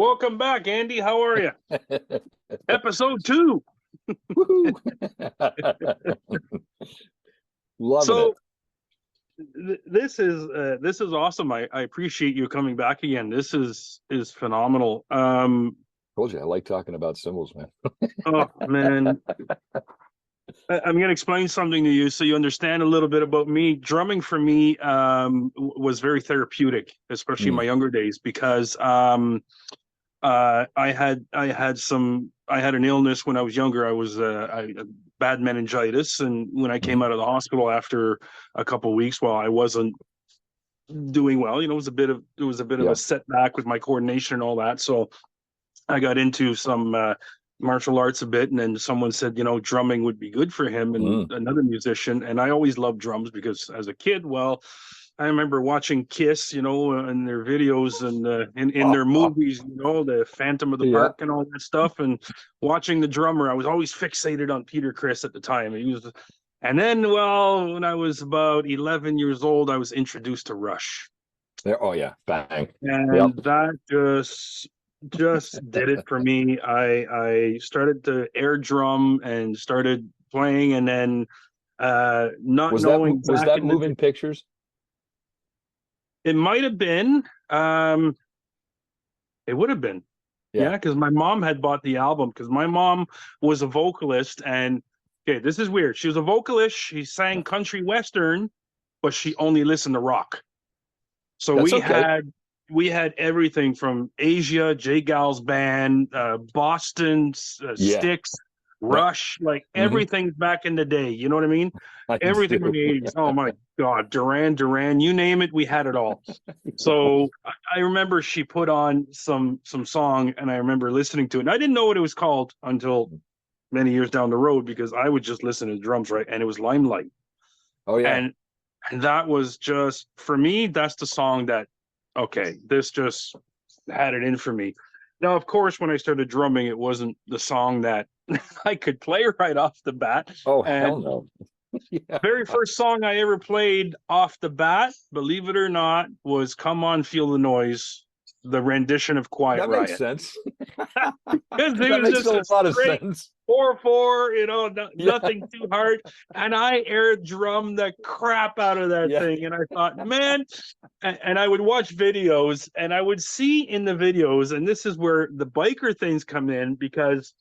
Welcome back, Andy. How are you? Episode 2. Loving it. This is awesome. I appreciate you coming back again. This is phenomenal. Told you I like talking about cymbals, man. Oh man, I'm going to explain something to you so you understand a little bit about me. Drumming for me was very therapeutic, especially in my younger days, because I had an illness when I was younger. I was bad meningitis, and when I came out of the hospital after a couple of weeks, I wasn't doing well. It was a bit of a setback with my coordination and all that. So I got into some martial arts a bit, and then someone said, drumming would be good for him, and another musician. And I always loved drums because as a kid, I remember watching Kiss, in their videos and in their movies, the Phantom of the Park and all that stuff, and watching the drummer. I was always fixated on Peter Criss at the time. And then, when I was about 11 years old, I was introduced to Rush. Oh yeah, bang! And that just did it for me. I started to air drum and started playing, and then was that Moving Pictures? It might have been. It would have been. Yeah, because my mom had bought the album, because my mom was a vocalist. And okay, this is weird. She was a vocalist. She sang country western, but she only listened to rock. So we had everything from Asia, J. Gal's band, Boston, Styx, Rush, like everything back in the day. You know what I mean? Everything from the 80s. Oh my God, Duran, you name it, we had it all. So I remember she put on some song, and I remember listening to it. And I didn't know what it was called until many years down the road, because I would just listen to drums, right? And it was Limelight. Oh yeah. And that was just, for me, that's the song that, okay, this just had it in for me. Now, of course, when I started drumming, it wasn't the song that I could play right off the bat. Oh, hell no. Very first song I ever played off the bat, believe it or not, was Come On, Feel the Noise, the rendition of Quiet Riot. That makes sense. That makes a lot of sense. 4/4, nothing too hard. And I air drummed the crap out of that thing. And I thought, man, and I would watch videos, and I would see in the videos, and this is where the biker things come in, because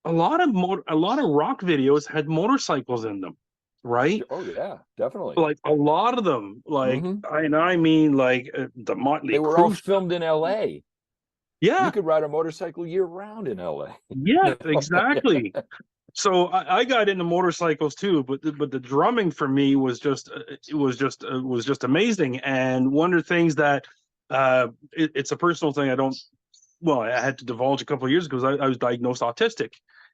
a lot of rock videos had motorcycles in them, right? Oh yeah, definitely. Like a lot of them, like I mean, like the Motley Crue. They were all filmed in L.A. Yeah, you could ride a motorcycle year round in LA. Yeah, exactly. So I got into motorcycles too, but the drumming for me was just amazing. And one of the things that it's a personal thing. I had to divulge a couple of years ago, because I was diagnosed autistic.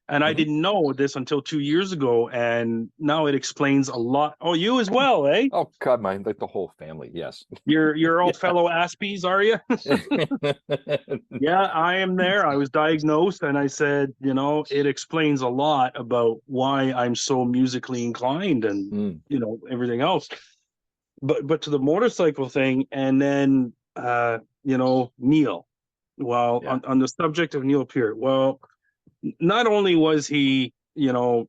And I didn't know this until 2 years ago, and now it explains a lot. Oh, you as well, eh? Oh God, like the whole family. Yes. You're all fellow Aspies, are you? Yeah, I am there. I was diagnosed, and I said, it explains a lot about why I'm so musically inclined, and everything else. But to the motorcycle thing, and then Neil. On the subject of Neil Peart, not only was he, to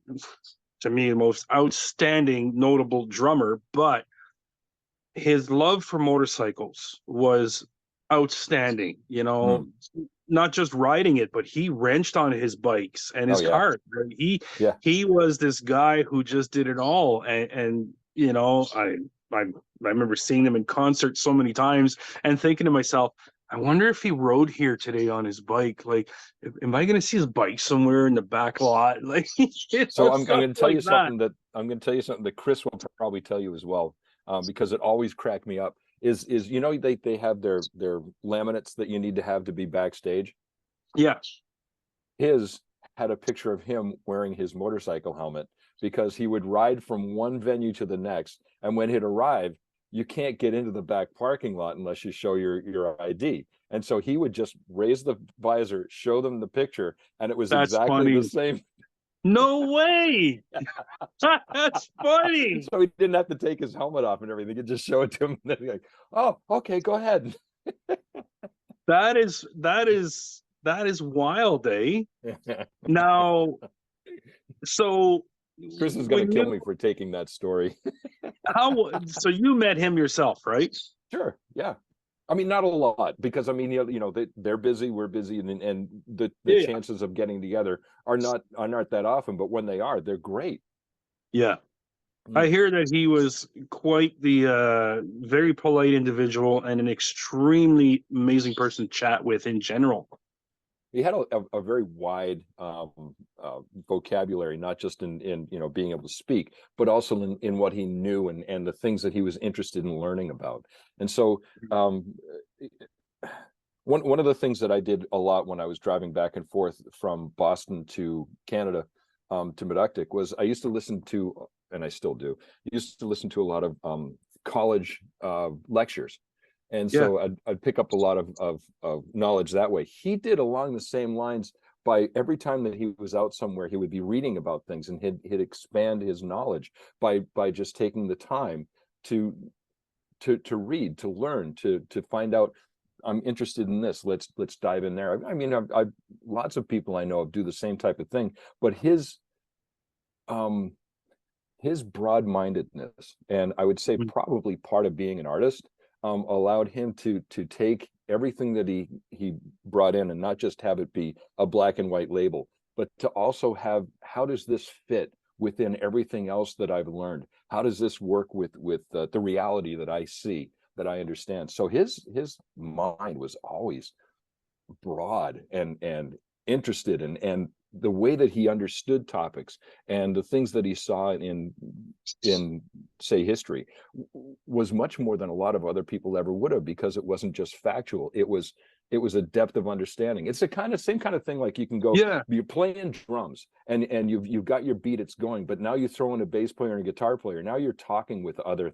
me, the most outstanding, notable drummer, but his love for motorcycles was outstanding. Not just riding it, but he wrenched on his bikes and his cars. Right? He was this guy who just did it all. And I remember seeing him in concert so many times and thinking to myself, I wonder if he rode here today on his bike. Like, am I going to see his bike somewhere in the back lot? Like, so I'm going to tell you something that Chris will probably tell you as well, because it always cracked me up. Is they have their laminates that you need to have to be backstage. Yeah. His had a picture of him wearing his motorcycle helmet, because he would ride from one venue to the next, and when he'd arrive, you can't get into the back parking lot unless you show your ID. And so he would just raise the visor, show them the picture, and it was exactly the same. No way. That's funny. So he didn't have to take his helmet off and everything. He could just show it to him, and then he'd be like, oh, okay, go ahead. that is wild, eh? Now, so Chris is going to when kill you me for taking that story. so you met him yourself, right? Sure. Yeah. I mean, not a lot, because I mean, they're busy, we're busy, and the Yeah, chances of getting together are not that often, but when they are, they're great. yeah. I Mm. hear that he was quite the very polite individual and an extremely amazing person to chat with in general. He had a very wide vocabulary, not just in being able to speak, but also in what he knew, and the things that he was interested in learning about. And so one of the things that I did a lot when I was driving back and forth from Boston to Canada, to Meduktik, was I used to listen to, and I still do, used to listen to a lot of college lectures. And Yeah. so I'd pick up a lot of knowledge that way. He did along the same lines. By every time that he was out somewhere, he would be reading about things, and he'd expand his knowledge by just taking the time to read, to learn, to find out, I'm interested in this. Let's dive in there. I mean, I've lots of people I know do the same type of thing, but his broad-mindedness, and I would say Mm. probably part of being an artist, allowed him to take everything that he brought in, and not just have it be a black and white label, but to also have, how does this fit within everything else that I've learned? How does this work with the reality that I see, that I understand? So his mind was always broad and interested, and the way that he understood topics and the things that he saw in say history was much more than a lot of other people ever would have, because it wasn't just factual. It was a depth of understanding. It's the same kind of thing, like you can go, Yeah. you're playing drums, and you've got your beat, it's going, but now you throw in a bass player and a guitar player. Now you're talking with other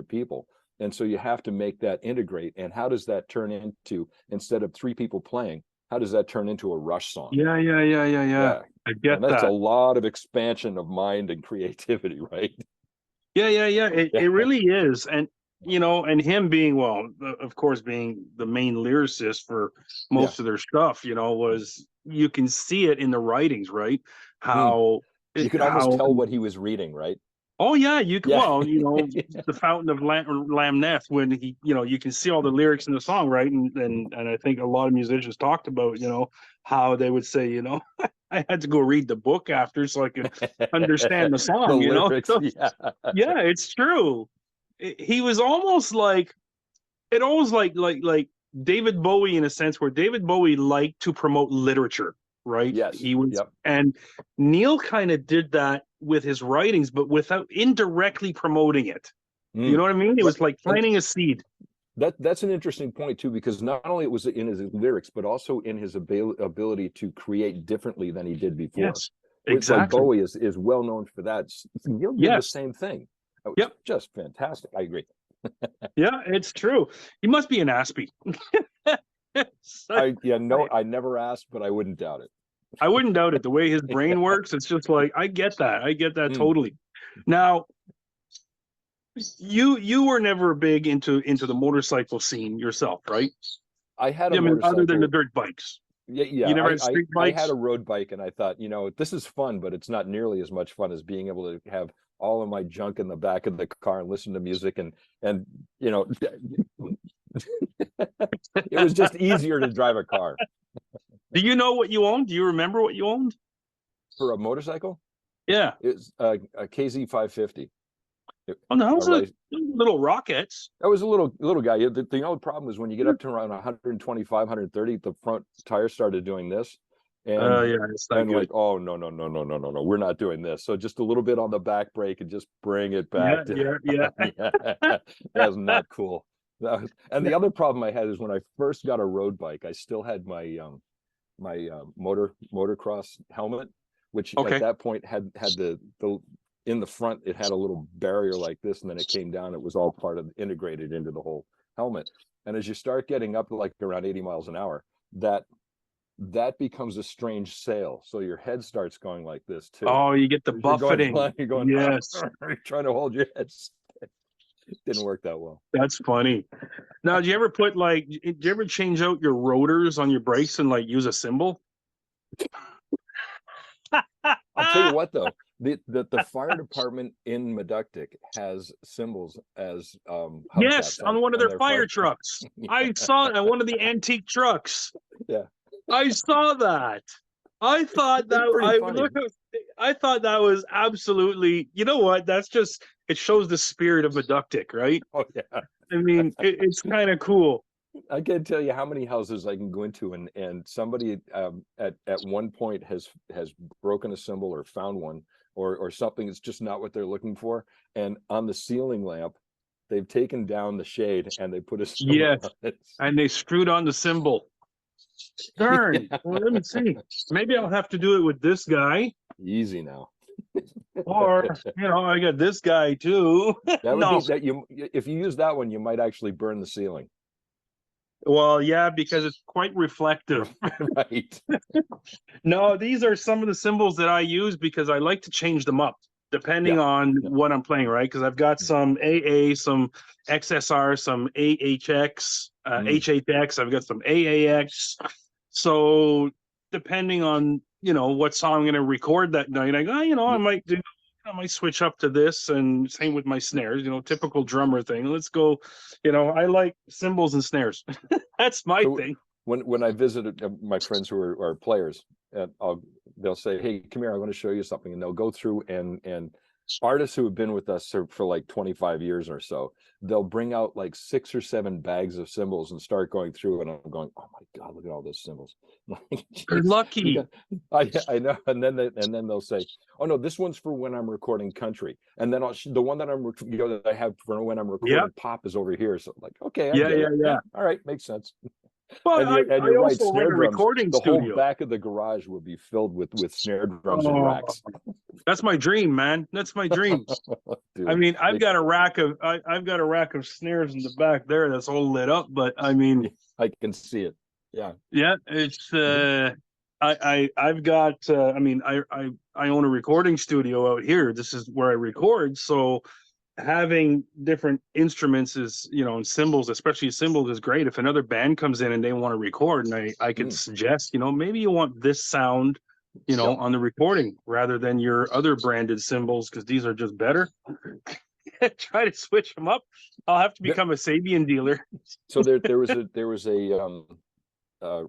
people, and so you have to make that integrate. And how does that turn into, instead of three people playing, how does that turn into a Rush song? Yeah, yeah, yeah, yeah, yeah. Yeah. I And get that's a that. lot of expansion of mind and creativity, right? Yeah, yeah, yeah. It Yeah. it really is. And and him being, well, of course, being the main lyricist for Yeah. most of their stuff, was, you can see it in the writings, right? Mm. How You could almost how tell what he was reading, right? oh yeah, you can, Yeah. well, the Fountain of Lamneth, when he, you can see all the lyrics in the song, right? And I think a lot of musicians talked about, how they would say, I had to go read the book after so I could understand the The song, lyrics, So yeah. yeah, it's true. He was almost like, it almost like David Bowie, in a sense, where David Bowie liked to promote literature, right? Yes. He was, Yep. and Neil kind of did that with his writings, but without indirectly promoting it. You know Mm. what I mean? It But was like and planting a seed. that's an interesting point too, because not only was it in his lyrics, but also in his ability to create differently than he did before. Yes, It's like exactly. Bowie is well known for that. Neil did the Yes. same thing. It was Yep. just fantastic. I agree. Yeah, it's true. He must be an Aspie. No, I never asked, but I wouldn't doubt it. I wouldn't doubt it. The way his brain works, it's just like, I get that. I get that Mm. totally. Now, you were never big into the motorcycle scene yourself, right? I had a I mean, other than the motorcycle. dirt bikes. Yeah, You yeah. never had street I had bikes? a road bike, and I thought, this is fun, but it's not nearly as much fun as being able to have all of my junk in the back of the car and listen to music, and you know, it was just easier to drive a car. Do you know what you owned? Do you remember what you owned? For a motorcycle, Yeah. it's a KZ 550. Oh, no, A those are race. little rockets. That was a little guy. The only problem is when you get up to around 125, 130, the front tire started doing this, and Yeah, it's not good. like, oh, no, no, no, no, no, no, no, we're not doing this. So just a little bit on the back brake and just bring it Yeah, back to. yeah, yeah. Yeah, that's not cool. And the other problem I had is when I first got a road bike, I still had my motocross helmet, which at Okay. that point had the in the front, it had a little barrier like this, and then it came down. It was all part of, integrated into the whole helmet. And as you start getting up to like around 80 miles an hour, that becomes a strange sail. So your head starts going like this too. Oh, you get the As you're going buffeting. flying, you're going, Yes. you're trying to hold your head. Didn't work that well. That's funny. Now, do you ever do you ever change out your rotors on your brakes and like use a cymbal? I'll tell you what, though, the fire department in Meductic has cymbals as Yes, hubcaps on one of on their their fire trucks. Yeah. I saw it on one of the antique trucks. Yeah, I saw that. I thought it's that pretty funny. I thought that was absolutely, you know what? That's just, it shows the spirit of Meductic, right? Oh yeah, I mean, it's kind of cool. I can't tell you how many houses I can go into, and somebody at one point has broken a cymbal or found one or something that's just not what they're looking for, and on the ceiling lamp, they've taken down the shade and they put a cymbal Yes, on it. and they screwed on the cymbal. Darn. Yeah. Well, let me see. Maybe I'll have to do it with this guy, Easy now. or I got this guy too. That would No. be that you if you use that one, you might actually burn the ceiling. Well, yeah, because it's quite reflective. Right. No, these are some of the cymbals that I use because I like to change them up depending Yeah. on Yeah. what I'm playing, right? Because I've got some AA, some XSR, some AHX, HHX, I've got some AAX. So depending on, what song I'm going to record that night, I go, I might switch up to this, and same with my snares, typical drummer thing. Let's go, I like cymbals and snares. That's my So thing. when I visited my friends who are players, they'll say, "Hey, come here, I want to show you something," and they'll go through and artists who have been with us for like 25 years or so, they'll bring out like 6 or 7 bags of cymbals and start going through, and I'm going, "Oh my God, look at all those cymbals!" You're lucky. I know, and then they'll say, "Oh no, this one's for when I'm recording country," and then the one that that I have for when I'm recording pop is over here. So I'm like, okay, I get it. Yeah. All right, makes sense. Well, And I you're right, also rent snare a drums. recording The whole studio. back of the garage will be filled with snare drums and Oh, racks. that's my dream, man. That's my dream. Dude, I mean, I've got a rack of snares in the back there that's all lit up. But I mean, I can see it. Yeah. it's I've got. I own a recording studio out here. This is where I record. So having different instruments is, and cymbals, especially cymbals, is great. If another band comes in and they want to record, and I could suggest, maybe you want this sound, on the recording rather than your other branded cymbals, because these are just better. Try to switch them up. I'll have to become a Sabian dealer. So there was a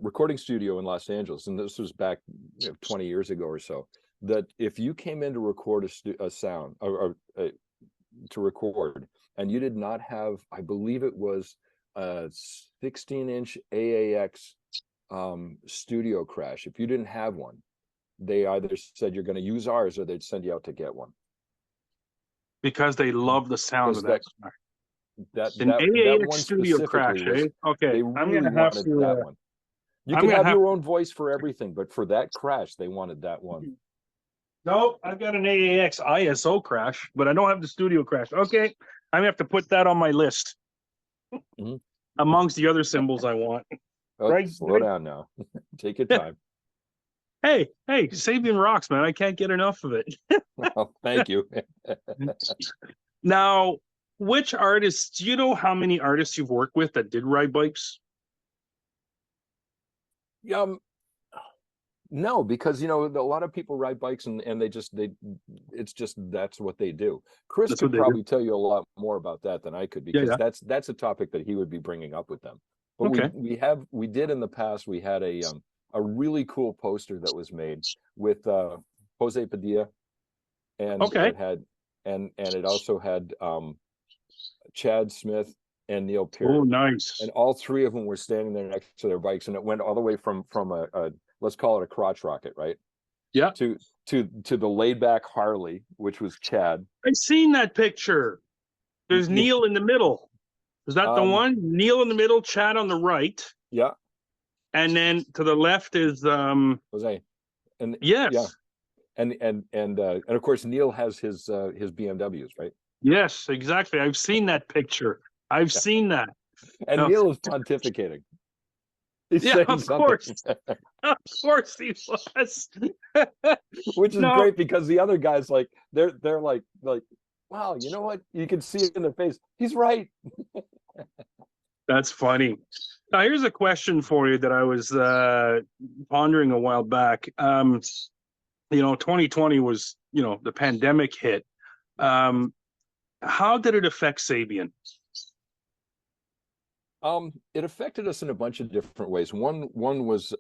recording studio in Los Angeles, and this was back 20 years ago or so, that if you came in to record a sound or to record, and you did not have, I believe it was a 16-inch AAX studio crash, if you didn't have one, they either said you're going to use ours or they'd send you out to get one, because they love the sound of that. That AAX one studio crash, specifically was, okay, they really wanted that one. You can have your own voice for everything, but for that crash, they wanted that one. No, I've got an AAX ISO crash, but I don't have the studio crash. Okay, I'm gonna have to put that on my list amongst the other cymbals I want. Oh, right, slow down now. Take your time. Hey, Sabian rocks, man. I can't get enough of it. Well, thank you. Now, which artists? Do you know how many artists you've worked with that did ride bikes? No, because a lot of people ride bikes and it's just that's what they do. Chris could probably tell you a lot more about that than I could, because that's a topic that he would be bringing up with them. But we did in the past, we had a really cool poster that was made with Jose Padilla, and it had and it also had Chad Smith and Neil Peart. Oh, nice. And all three of them were standing there next to their bikes, and it went all the way from a let's call it a crotch rocket, right? Yeah. To the laid back Harley, which was Chad. I've seen that picture. There's Neil in the middle. Is that the one? Neil in the middle, Chad on the right. Yeah. And then to the left is Jose. And yes. Yeah. And of course Neil has his BMWs, right? Yes, exactly. I've seen that picture. I've seen that. And Neil is pontificating. He's saying of something. course. Of course he was. Which is great, because the other guys, like, they're like, what wow, you know what? You can see it in their face. He's right. That's funny. Now, here's a question for you that I was pondering a while back. 2020 was, the pandemic hit. How did it affect Sabian? It affected us in a bunch of different ways. One was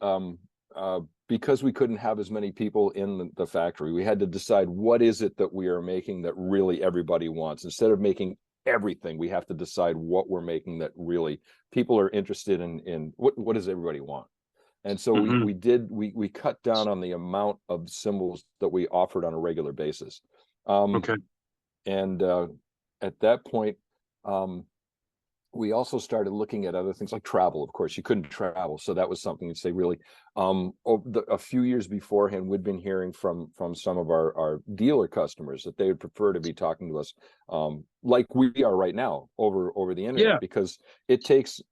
because we couldn't have as many people in the factory, we had to decide what is it that we are making that really everybody wants. Instead of making everything, we have to decide what we're making that really people are interested in. What does everybody want? And so we cut down on the amount of cymbals that we offered on a regular basis. Okay. And at that point, we also started looking at other things like travel. Of course, you couldn't travel, so that was something to say. Really, a few years beforehand, we'd been hearing from some of our dealer customers that they would prefer to be talking to us like we are right now over the internet, Yeah. because it takes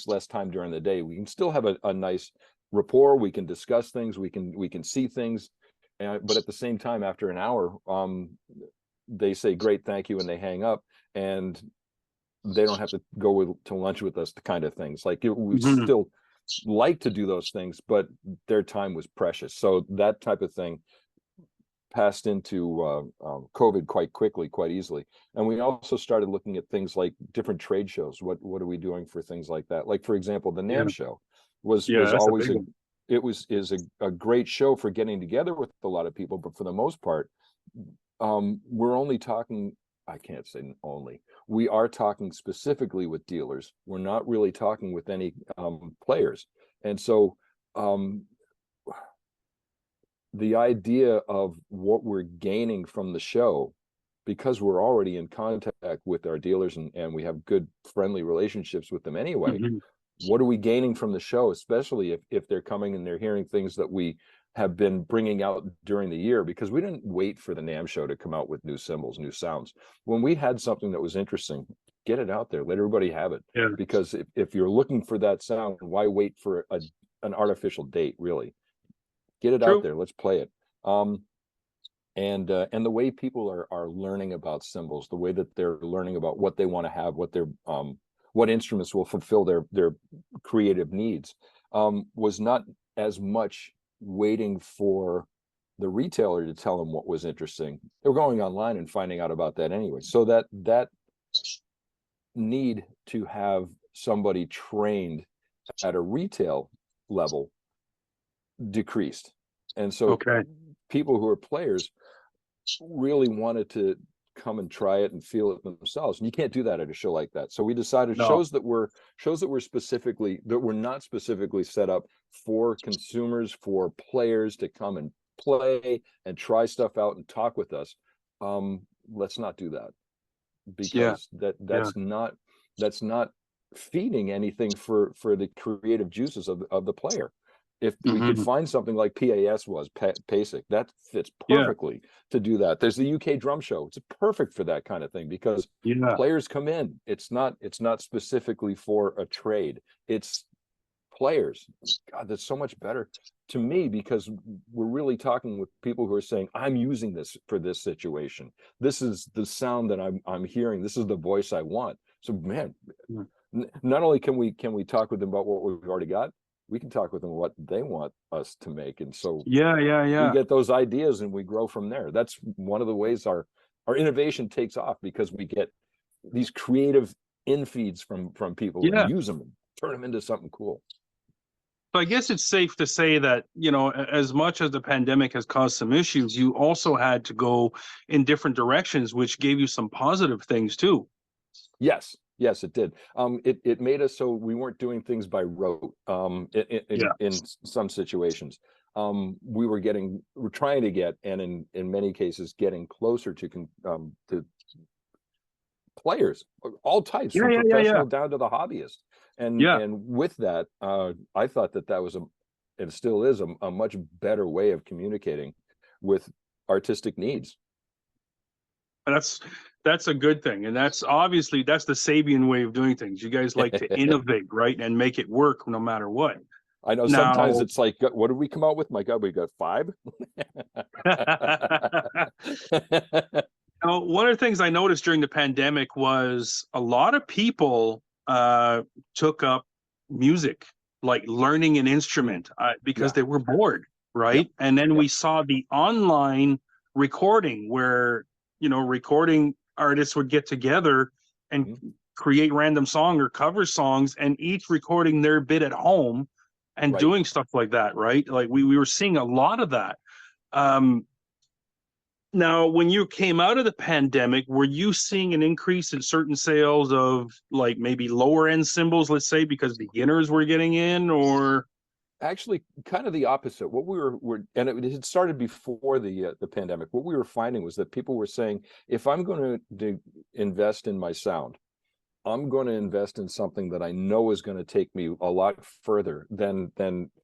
less time during the day. We can still have a nice rapport. We can discuss things. We can see things, but at the same time, after an hour, they say great, thank you, and they hang up, and they don't have to go to lunch with us, the kind of things. Like we still like to do those things, but their time was precious. So that type of thing passed into COVID quite quickly, quite easily. And we also started looking at things like different trade shows. What are we doing for things like that? Like, for example, the NAMM show was that's always a big one. is a great show for getting together with a lot of people, but for the most part, we're only talking, I can't say only, we are talking specifically with dealers. We're not really talking with any players. And so the idea of what we're gaining from the show, because we're already in contact with our dealers and we have good friendly relationships with them anyway, what are we gaining from the show, especially if they're coming and they're hearing things that we have been bringing out during the year? Because we didn't wait for the NAMM show to come out with new cymbals, new sounds. When we had something that was interesting, get it out there, let everybody have it. Yeah. Because if you're looking for that sound, why wait for an artificial date? Really, get it out there, let's play it. And the way people are learning about cymbals, the way that they're learning about what they want to have, what instruments will fulfill their creative needs, was not as much waiting for the retailer to tell them what was interesting. They were going online and finding out about that anyway. So that need to have somebody trained at a retail level decreased. And so people who are players really wanted to come and try it and feel it themselves, and you can't do that at a show like that. So we decided shows that were not specifically set up for consumers, for players to come and play and try stuff out and talk with us. Let's not do that, because that's not feeding anything for the creative juices of the player. If we could find something like PAS was PASIC, that fits perfectly to do that. There's the UK drum show. It's perfect for that kind of thing, because players come in. It's not specifically for a trade. It's players. God, that's so much better to me, because we're really talking with people who are saying, I'm using this for this situation. This is the sound that I'm hearing. This is the voice I want. So man, not only can we talk with them about what we've already got, we can talk with them what they want us to make. And so we get those ideas and we grow from there. That's one of the ways our innovation takes off, because we get these creative infeeds from people and use them and turn them into something cool. So I guess it's safe to say that, as much as the pandemic has caused some issues, you also had to go in different directions, which gave you some positive things too. Yes, it did. It made us so we weren't doing things by rote. In some situations, we're trying to get, and in many cases, getting closer to players, all types, from professional down to the hobbyist. And with that, I thought that was and still is a much better way of communicating with artistic needs. That's a good thing, and that's the Sabian way of doing things. You guys like to innovate, right, and make it work no matter what. I know sometimes it's like, what did we come out with? My God, we got 5. one of the things I noticed during the pandemic was a lot of people took up music, like learning an instrument, because Yeah. they were bored, Yep. right? And then Yep. we saw the online recording where, recording artists would get together and Mhm. create random song or cover songs, and each recording their bit at home and Right. doing stuff like that, right? Like we were seeing a lot of that. Um, Now, when you came out of the pandemic, were you seeing an increase in certain sales of like maybe lower end cymbals, let's say, because beginners were getting in, or? Actually, kind of the opposite. What were and it had started before the pandemic. What we were finding was that people were saying, if I'm going to invest in my sound, I'm going to invest in something that I know is going to take me a lot further than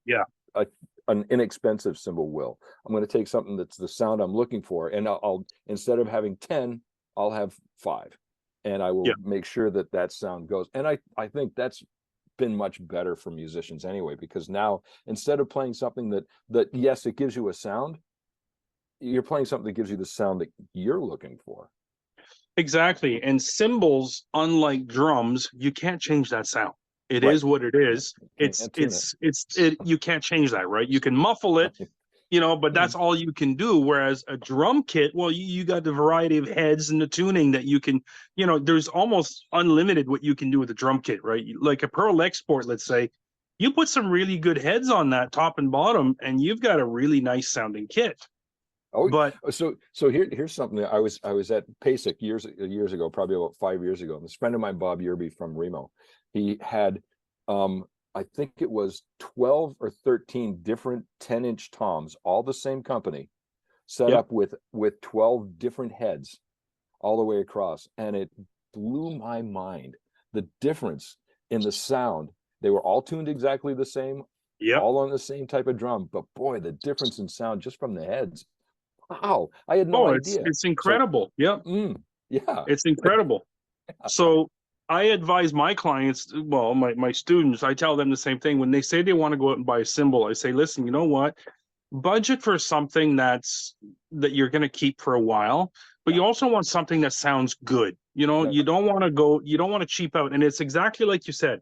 Yeah, a, an inexpensive cymbal will. I'm going to take something that's the sound I'm looking for, and I'll instead of having 10, I'll have 5, and I yeah. will make sure that that sound goes. And I think that's been much better for musicians anyway, because now instead of playing something that yes, it gives you a sound, you're playing something that gives you the sound that you're looking for. Exactly. And cymbals, unlike drums, you can't change that sound. It Right. is what it Yeah. is. You can't tune You can't change that, right? You can muffle it, it. but that's all you can do. Whereas a drum kit, well, you got the variety of heads and the tuning that you can, there's almost unlimited what you can do with a drum kit, right? Like a Pearl Export, let's say, you put some really good heads on that top and bottom, and you've got a really nice sounding kit. Oh, But so here's something that I was at PASIC years ago, probably about 5 years ago. And this friend of mine, Bob Yerby from Remo, he had I think it was 12 or 13 different 10-inch toms, all the same company, set yeah, up with 12 different heads all the way across. And it blew my mind, the difference in the sound. They were all tuned exactly the same, yeah. all on the same type of drum, but boy, the difference in sound just from the heads. Wow, I had no Oh, it's idea. it's So, incredible. Yeah, yeah, it's incredible. So I advise my clients, well, my students, I tell them the same thing. When they say they want to go out and buy a cymbal, I say, listen, you know what? Budget for something that you're going to keep for a while, but yeah, you also want something that sounds good. yeah, You don't want to cheap out. And it's exactly like you said,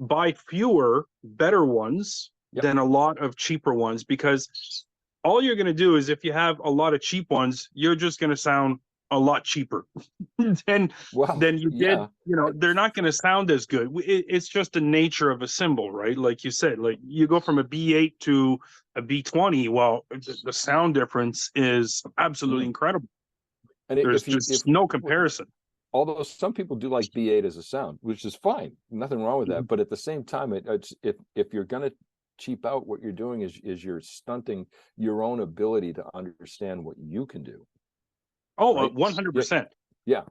buy fewer better ones yep. than a lot of cheaper ones, because all you're going to do is, if you have a lot of cheap ones, you're just going to sound a lot cheaper than Well, than you did. yeah, I, They're not going to sound as good. It's just the nature of a cymbal, right? Like you said, like you go from a B8 to a B20. Well, the sound difference is absolutely mm. incredible. And There's if just no comparison. although some people do like B8 as a sound, which is fine, nothing wrong with that. But at the same time, it's if you're going to cheap out, what you're doing is you're stunting your own ability to understand what you can do, Oh, right? Yeah, 100%. yeah,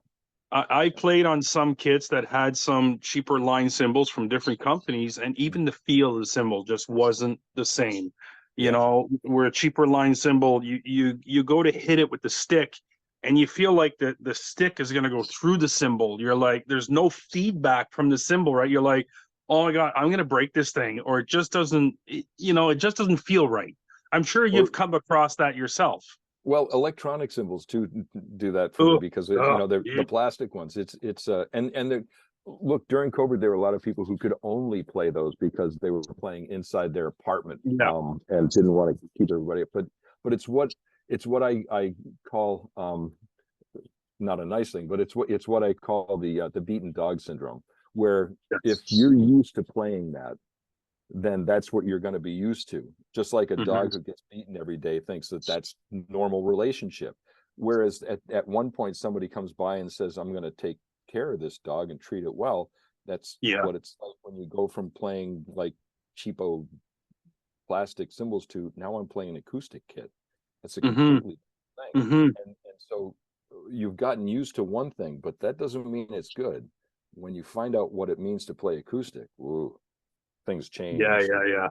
I played on some kits that had some cheaper line cymbals from different companies, and mm, even the feel of the cymbal just wasn't the same. yeah. Where a cheaper line cymbal, you go to hit it with the stick, and you feel like the stick is going to go through the cymbal. You're like, there's no feedback from the cymbal, right? You're like, oh my God, I'm going to break this thing, or it just doesn't, it just doesn't feel right. I'm sure Or you've come across that yourself. well, electronic cymbals too do that for me, Oh, because yeah, the plastic ones. It's and the look, during COVID there were a lot of people who could only play those because they were playing inside their apartment, yeah. and didn't want to keep everybody. But it's what I call not a nice thing, but it's what I call the beaten dog syndrome, where if Yes. you're used to playing that, then that's what you're going to be used to. Just like a Mhm. dog who gets beaten every day thinks that that's normal relationship. Whereas at one point somebody comes by and says, I'm going to take care of this dog and treat it well. That's Yeah. what it's like when you go from playing like cheapo plastic cymbals to now I'm playing an acoustic kit. That's a Hmm. completely different thing. Hmm. And so you've gotten used to one thing, but that doesn't mean it's good. When you find out what it means to play acoustic, ooh, things Yeah, change. yeah, yeah.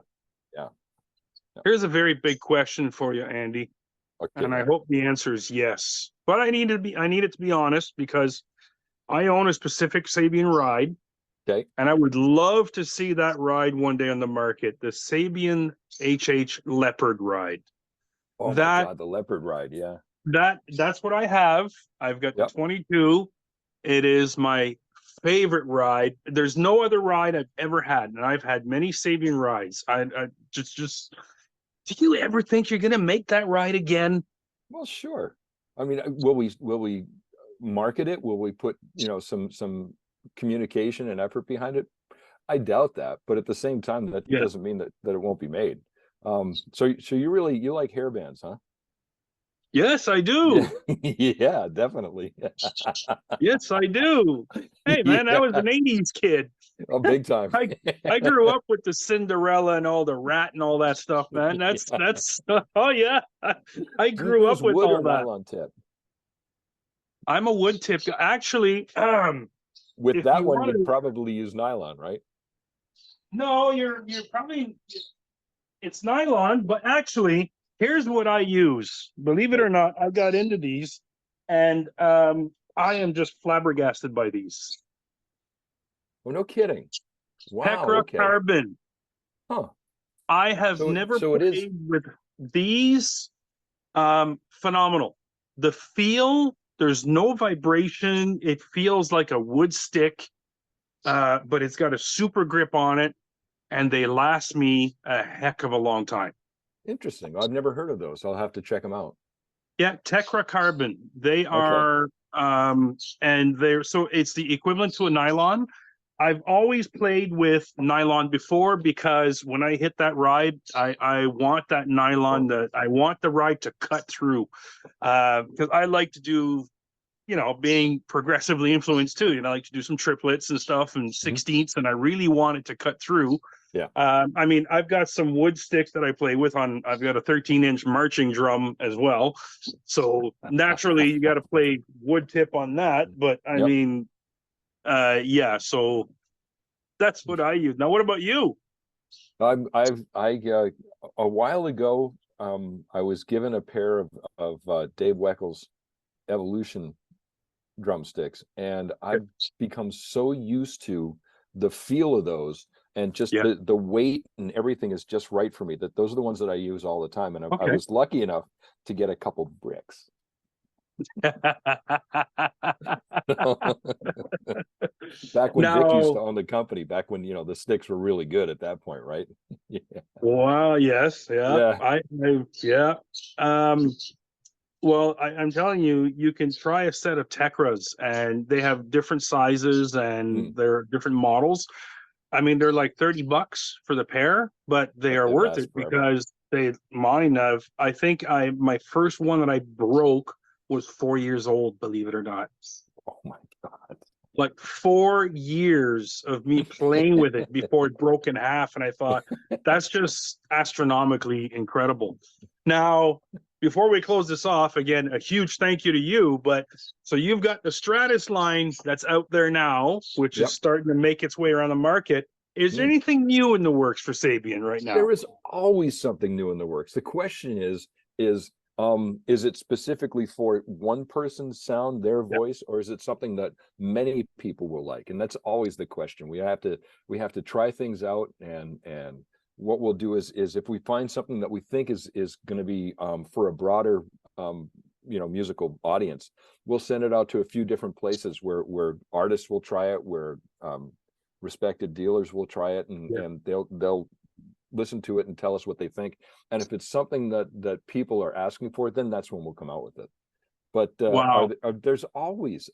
Yeah. Yeah. Here's a very big question for you, Andy, and I Okay. hope the answer is yes. But I need it to be honest, because I own a specific Sabian ride, Okay. and I would love to see that ride one day on the market, the Sabian HH Leopard ride. Oh my That God, the leopard ride. Yeah. that's what I have. I've got the Yep. 22. It is my favorite ride. There's no other ride I've ever had, and I've had many Sabian rides. I just. Do you ever think you're gonna make that ride again? Well, sure. I mean, will we market it? Will we put, some communication and effort behind it? I doubt that, but at the same time, that Yeah. doesn't mean that it won't be made. So you like hair bands, huh? Yes, I Yeah, do. yeah, definitely. Yes, I do. Hey, man, I was Yeah, an '80s kid. oh, big time. I grew up with the Cinderella and all the rat and all that stuff, man. Yeah. That's oh yeah. I Do you grew up use with wood or all that. nylon tip? I'm a wood tip guy. Actually, With if that you one, want you'd to, probably use nylon, right? no, you're probably it's nylon, but actually, here's what I use. Believe it Okay. or not, I got into these, and I am just flabbergasted by these. Oh, no kidding. Wow. Pecra Okay. carbon. Huh. I have So never so it is. played with these. Phenomenal. The feel, there's no vibration. It feels like a wood stick, but it's got a super grip on it, and they last me a heck of a long time. Interesting. I've never heard of those. I'll have to check them out. Yeah, Tecra Carbon. They Okay. are, and they're so it's the equivalent to a nylon. I've always played with nylon before because when I hit that ride, I want that nylon that I want the ride to cut through. Because I like to do, being progressively influenced too. I like to do some triplets and stuff and Mhm. 16ths, and I really want it to cut through. Yeah. I mean, I've got some wood sticks that I play with on. I've got a 13-inch marching drum as well, so naturally you got to play wood tip on that. But I Yep. mean, yeah. So that's what I use. Now, what about you? A while ago, I was given a pair of Dave Weckels Evolution drumsticks, and I've become so used to the feel of those, and just Yeah. the weight and everything is just right for me. That those are the ones that I use all the time, and I Okay. was lucky enough to get a couple bricks. Back when Vic used to Now, own the company, back when the sticks were really good at that point, right? Yeah. well, yes, yeah, Yeah. yeah. Um, well, I'm telling you, you can try a set of Tecras, and they have different sizes Hmm. and they're different models. I mean, they're like $30 for the pair, but they But are they worth last it forever. because mine have, I think my first one that I broke was 4 years old, believe it or not. Oh my God. Like 4 years of me playing with it before it broke in half. And I thought, that's just astronomically incredible. Now, before we close this off, again, a huge thank you to you. But so you've got the Stratus line that's out there now, which is Yep. starting to make its way around the market. Is there Hmm. anything new in the works for Sabian right now? There is always something new in the works. The question is it specifically for one person's sound, their Yeah. voice, or is it something that many people will like? And that's always the question. We have to try things out, and what we'll do is if we find something that we think is going to be for a broader musical audience, we'll send it out to a few different places where artists will try it, where respected dealers will try it, and Yeah. and they'll listen to it and tell us what they think. And if it's something that people are asking for, then that's when we'll come out with it. But Wow. there's always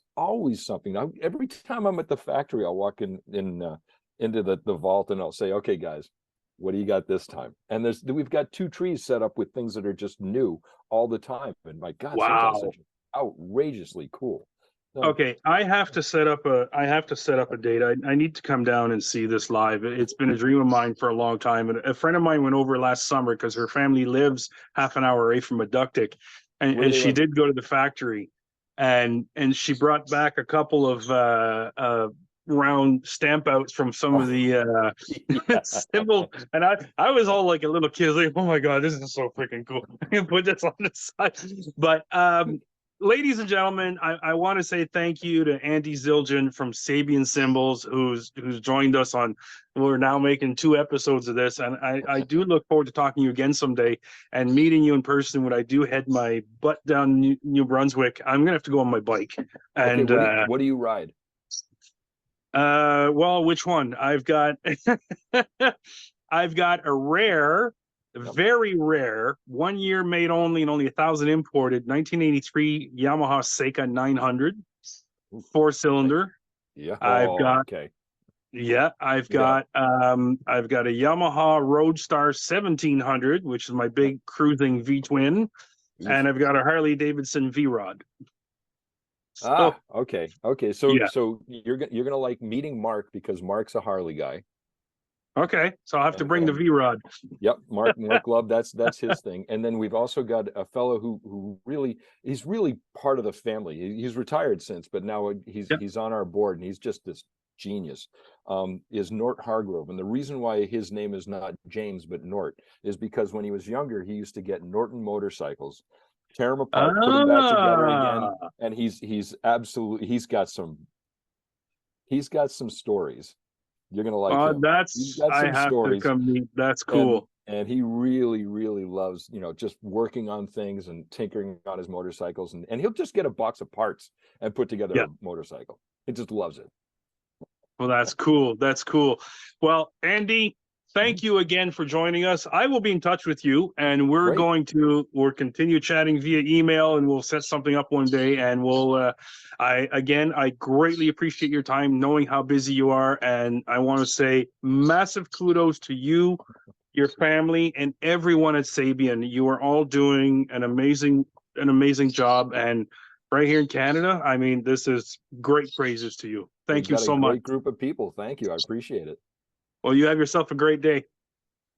something. Every time I'm at the factory, I'll walk into the vault, and I'll say, okay, guys, what do you got this time? And we've got two trees set up with things that are just new all the time. And my God, sometimes they're Wow. just outrageously cool. So Okay, I have to set up a date. I need to come down and see this live. It's been a dream of mine for a long time. And a friend of mine went over last summer because her family lives half an hour away from Meductic, and, where do and they she live? did go to the factory, and she brought back a couple of round stamp outs from some of Oh, the yeah. symbol, and I was all like a little kid, like, oh my God, this is so freaking cool. I can put this on the side. But ladies and gentlemen, I want to say thank you to Andy Zildjian from Sabian Cymbals, who's joined us on. We're now making 2 episodes of this, and I do look forward to talking to you again someday and meeting you in person when I do head my butt down New Brunswick. I'm gonna have to go on my bike. And Okay, what do you ride? well, which one? I've got I've got a rare. Very rare, 1 year made only and only 1,000 imported, 1983 Yamaha Seika 900, 4-cylinder. Yeah. I've got okay. yeah, I've got a Yamaha Roadstar 1700, which is my big cruising V twin, and I've got a Harley Davidson V Rod. Okay. So yeah. so you're gonna like meeting Mark because Mark's a Harley guy. Okay, so I'll have to bring the V Rod. Yep, Mark Love, that's his thing. And then we've also got a fellow who really, he's really part of the family. He's retired since, but now he's on our board, and he's just this genius. Is Nort Hargrove, and the reason why his name is not James but Nort is because when he was younger, he used to get Norton motorcycles, tear them apart, put them back together again, and he's got some stories. You're gonna like him. That's I have stories. To come meet. That's cool. And he really, really loves, just working on things and tinkering on his motorcycles, and he'll just get a box of parts and put together a motorcycle. He just loves it. Well, that's cool. That's cool. Well, Andy, thank you again for joining us. I will be in touch with you, and we'll continue chatting via email, and we'll set something up one day, and we'll I greatly appreciate your time, knowing how busy you are, and I want to say massive kudos to you, your family, and everyone at Sabian. You are all doing an amazing job, and right here in Canada, I mean, this is great praises to you. Thank you so much. Great group of people. Thank you. I appreciate it. Well, you have yourself a great day.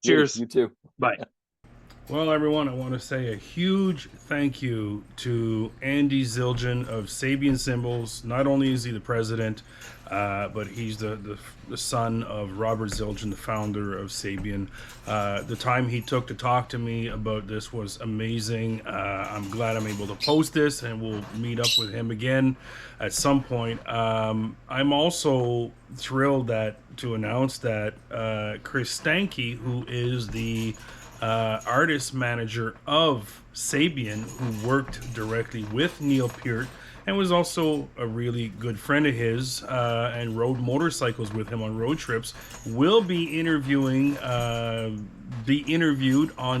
Cheers. You too. Bye. Well, everyone, I want to say a huge thank you to Andy Zildjian of Sabian Cymbals. Not only is he the president, but he's the son of Robert Zildjian, the founder of Sabian. The time he took to talk to me about this was amazing. I'm glad I'm able to post this, and we'll meet up with him again at some point. I'm also thrilled to announce that Chris Stanke, who is the artist manager of Sabian, who worked directly with Neil Peart and was also a really good friend of his, and rode motorcycles with him on road trips, will be interviewed on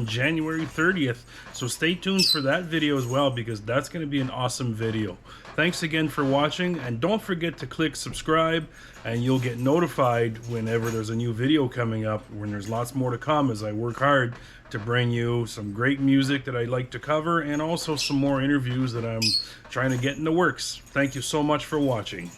January 30th. So stay tuned for that video as well, because that's going to be an awesome video. Thanks again for watching, and don't forget to click subscribe, and you'll get notified whenever there's a new video coming up, when there's lots more to come, as I work hard to bring you some great music that I like to cover, and also some more interviews that I'm trying to get in the works. Thank you so much for watching.